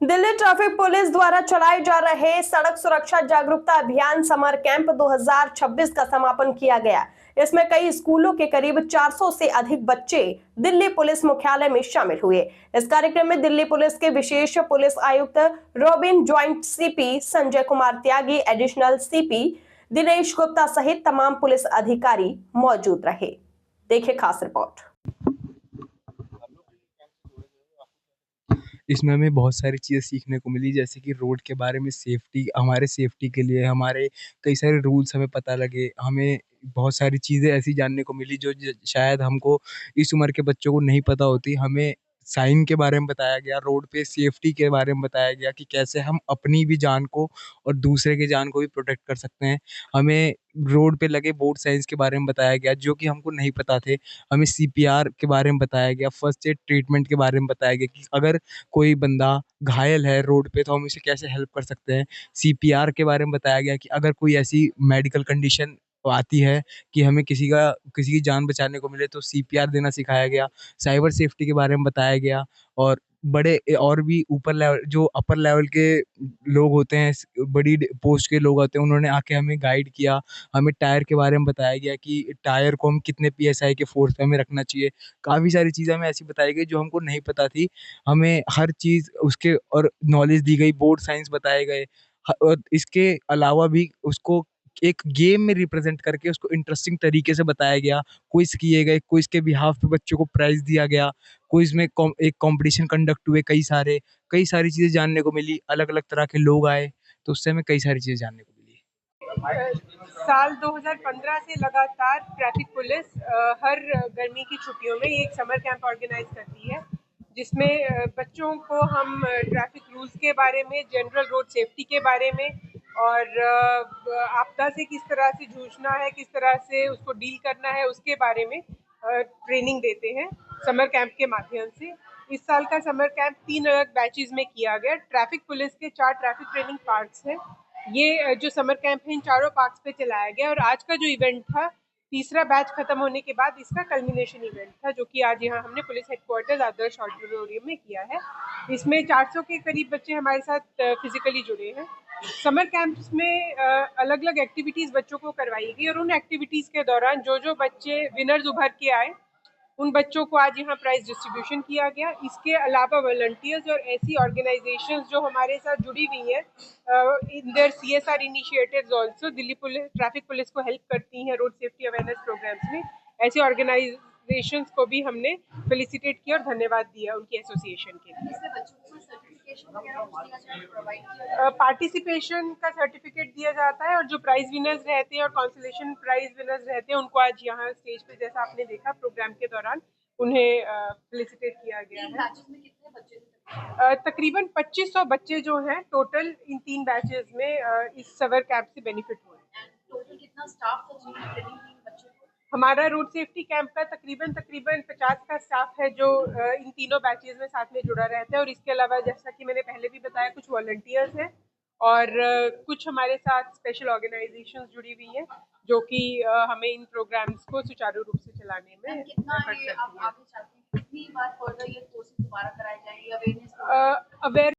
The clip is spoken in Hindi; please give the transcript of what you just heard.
दिल्ली ट्रैफिक पुलिस द्वारा चलाए जा रहे सड़क सुरक्षा जागरूकता अभियान समर कैंप 2026 का समापन किया गया। इसमें कई स्कूलों के करीब 400 से अधिक बच्चे दिल्ली पुलिस मुख्यालय में शामिल हुए। इस कार्यक्रम में दिल्ली पुलिस के विशेष पुलिस आयुक्त Robin, joint CP Sanjay Kumar Tyagi, additional CP Dinesh Gupta सहित तमाम पुलिस अधिकारी मौजूद रहे। देखिए खास रिपोर्ट। इसमें हमें बहुत सारी चीज़ें सीखने को मिली, जैसे कि रोड के बारे में, सेफ्टी, हमारे सेफ्टी के लिए हमारे कई सारे रूल्स हमें पता लगे। हमें बहुत सारी चीज़ें ऐसी जानने को मिली जो शायद हमको इस उम्र के बच्चों को नहीं पता होती। हमें साइन के बारे में बताया गया, रोड पे सेफ्टी के बारे में बताया गया कि कैसे हम अपनी भी जान को और दूसरे की जान को भी प्रोटेक्ट कर सकते हैं। हमें रोड पे लगे बोर्ड साइंस के बारे में बताया गया जो कि हमको नहीं पता थे। हमें सीपीआर के बारे में बताया गया, फर्स्ट एड ट्रीटमेंट के बारे में बताया गया कि अगर कोई बंदा घायल है रोड पे तो हम उसे कैसे हेल्प कर सकते हैं। सीपीआर के बारे में बताया गया कि अगर कोई ऐसी मेडिकल कंडीशन आती है कि हमें किसी की जान बचाने को मिले तो सीपीआर देना सिखाया गया। साइबर सेफ्टी के बारे में बताया गया और और भी ऊपर लेवल जो अपर लेवल के लोग होते हैं, बड़ी पोस्ट के लोग होते हैं, उन्होंने आके हमें गाइड किया। हमें टायर के बारे में बताया गया कि टायर को हम कितने पीएसआई के फोर्स पे हमें रखना चाहिए। काफ़ी सारी चीज़ें हमें ऐसी बताई गई जो हमको नहीं पता थी। हमें हर चीज़ उसके और नॉलेज दी गई, बोर्ड साइंस बताए गए। और इसके अलावा भी उसको एक गेम में रिप्रेजेंट करके उसको इंटरेस्टिंग तरीके से बताया गया। क्विज किए गए, क्विज के बिहाफ पे बच्चों को प्राइज दिया गया। क्विज में एक कंपटीशन कंडक्ट हुए, कई सारी चीज़ें जानने को मिली। अलग अलग तरह के लोग आए तो उससे हमें कई सारी चीज़ें जानने को मिली। साल 2015 से लगातार ट्रैफिक पुलिस हर गर्मी की छुट्टियों में एक समर कैंप ऑर्गेनाइज करती है, जिसमें बच्चों को हम ट्रैफिक रूल्स के बारे में, जनरल रोड सेफ्टी के बारे में और आपदा से किस तरह से जूझना है, किस तरह से उसको डील करना है, उसके बारे में ट्रेनिंग देते हैं समर कैंप के माध्यम से। इस साल का समर कैंप 3 अलग बैचेज में किया गया। ट्रैफिक पुलिस के 4 ट्रैफिक ट्रेनिंग पार्ट्स हैं। ये जो समर कैंप है इन चारों पार्क्स पे चलाया गया और आज का जो इवेंट था, तीसरा बैच खत्म होने के बाद इसका कल्मिनेशन इवेंट था, जो कि आज यहाँ हमने पुलिस हेडक्वार्टर्स आदर्श ऑडिटोरियम में किया है। इसमें 400 के करीब बच्चे हमारे साथ फिजिकली जुड़े हैं। समर कैंप्स में अलग अलग एक्टिविटीज़ बच्चों को करवाई गई और उन एक्टिविटीज़ के दौरान जो बच्चे विनर्स उभर के आए, उन बच्चों को आज यहाँ प्राइज डिस्ट्रीब्यूशन किया गया। इसके अलावा वॉलंटियर्स और ऐसी ऑर्गेनाइजेशंस जो हमारे साथ जुड़ी हुई हैं, in their CSR initiatives also, Delhi police traffic police को हेल्प करती हैं रोड सेफ्टी अवेयरनेस प्रोग्राम्स में। ऐसी ऑर्गेनाइजेशंस को भी हमने फेलिसिटेट किया और धन्यवाद दिया उनकी एसोसिएशन के लिए। पार्टिसिपेशन का सर्टिफिकेट दिया जाता है और जो प्राइज विनर्स रहते हैं और कॉन्सोलेशन प्राइज विनर्स रहते हैं उनको आज यहाँ स्टेज पे, जैसा आपने देखा प्रोग्राम के दौरान, उन्हें फेलिसिटेट किया गया है। तकरीबन 2500 बच्चे जो हैं टोटल इन 3 बैचेस में इस समर कैंप से बेनिफिट हुए। टोटल कितना स्टाफ था? हमारा रोड सेफ्टी कैंप का तकरीबन 50 का स्टाफ है जो इन तीनों बैचेज में साथ में जुड़ा रहता है और इसके अलावा जैसा कि मैंने पहले भी बताया, कुछ वॉलंटियर्स हैं और कुछ हमारे साथ स्पेशल ऑर्गेनाइजेशंस जुड़ी हुई हैं जो कि हमें इन प्रोग्राम्स को सुचारू रूप से चलाने में मदद करती हैं। कितनी बार फर्दर ये कोर्सेज दोबारा कराए जाएंगे, अवेयरनेस